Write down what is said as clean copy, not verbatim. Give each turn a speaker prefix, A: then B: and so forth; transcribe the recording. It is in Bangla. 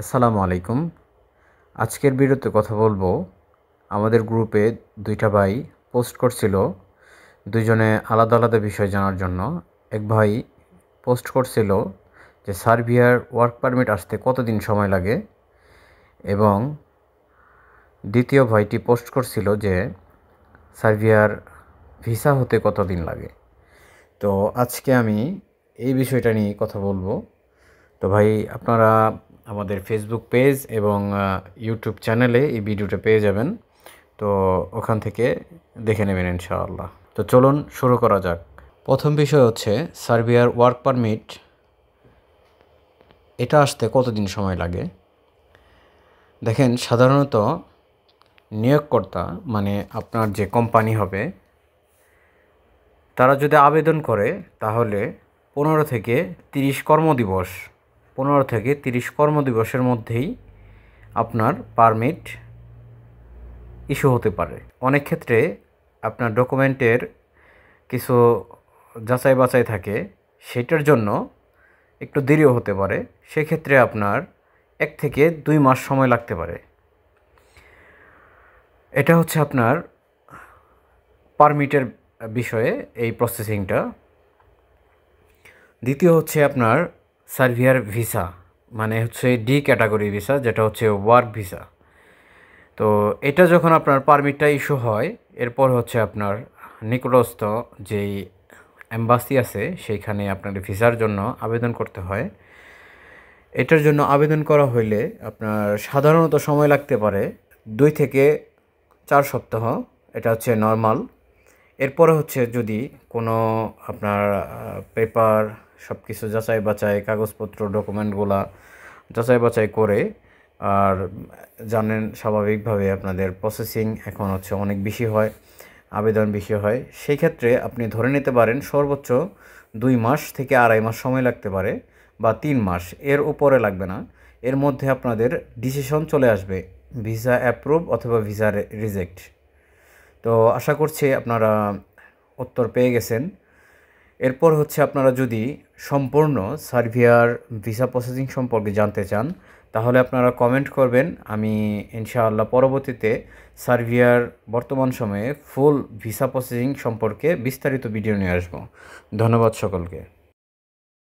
A: আসসালামু আলাইকুম। আজকের ভিডিওতে কথা বলবো আমাদের গ্রুপে দুইটা ভাই পোস্ট করছিল দুইজনে আলাদা আলাদা বিষয় জানার জন্য। এক ভাই পোস্ট করছিল যে সার্বিয়ার ওয়ার্ক পারমিট আসতে কতদিন সময় লাগে, এবং দ্বিতীয় ভাইটি পোস্ট করছিল যে সার্বিয়ার ভিসা হতে কতদিন লাগে। তো আজকে আমি এই বিষয়টা নিয়ে কথা বলবো। তো ভাই, আপনারা আমাদের ফেসবুক পেজ এবং ইউটিউব চ্যানেলে এই ভিডিওটা পেয়ে যাবেন, তো ওখান থেকে দেখে নেবেন ইনশাআল্লাহ। তো চলুন শুরু করা যাক। প্রথম বিষয় হচ্ছে সার্বিয়ার ওয়ার্ক পারমিট, এটা আসতে কতদিন সময় লাগে। দেখেন, সাধারণত নিয়োগকর্তা মানে আপনার যে কোম্পানি হবে, তারা যদি আবেদন করে তাহলে 15 থেকে 30 কর্মদিবসের মধ্যেই আপনার পারমিট ইস্যু হতে পারে। অনেক ক্ষেত্রে আপনার ডকুমেন্টের কিছু যাচাই বাছাই থাকে, সেটার জন্য একটু দেরিও হতে পারে। সেক্ষেত্রে আপনার 1 থেকে 2 মাস সময় লাগতে পারে। এটা হচ্ছে আপনার পারমিটের বিষয়ে এই প্রসেসিংটা। দ্বিতীয় হচ্ছে আপনার সার্বিয়ার ভিসা, মানে হচ্ছে ডি ক্যাটাগরি ভিসা, যেটা হচ্ছে ওয়ার্ক ভিসা। তো এটা যখন আপনার পারমিটটা ইস্যু হয়, এরপর হচ্ছে আপনার নিকটস্থ যেই এম্বাসি আছে সেইখানে আপনার ভিসার জন্য আবেদন করতে হয়। এটার জন্য আবেদন করা হইলে আপনার সাধারণত সময় লাগতে পারে 2 থেকে 4 সপ্তাহ। এটা হচ্ছে নর্মাল। এরপরে হচ্ছে যদি কোনো আপনার পেপার সব কিছু যাচাই বাছাই, কাগজপত্র ডকুমেন্টগুলা যাচাই বাছাই করে, আর জানেন স্বাভাবিকভাবে আপনাদের প্রসেসিং এখন হচ্ছে অনেক বেশি হয়, আবেদন বেশি হয়। সেই ক্ষেত্রে আপনি ধরে নিতে পারেন সর্বোচ্চ 2 মাস থেকে 2.5 মাস সময় লাগতে পারে, বা 3 মাস, এর উপরে লাগবে না। এর মধ্যে আপনাদের ডিসিশন চলে আসবে, ভিসা অ্যাপ্রুভ অথবা ভিসা রিজেক্ট। তো আশা করছি আপনারা উত্তর পেয়ে গেছেন। এরপর হচ্ছে আপনারা যদি সম্পূর্ণ সার্বিয়ার ভিসা প্রসেসিং সম্পর্কে জানতে চান, তাহলে আপনারা কমেন্ট করবেন। আমি ইনশাআল্লাহ পরবর্তীতে সার্বিয়ার বর্তমান সময়ে ফুল ভিসা প্রসেসিং সম্পর্কে বিস্তারিত ভিডিও নিয়ে আসব। ধন্যবাদ সকলকে।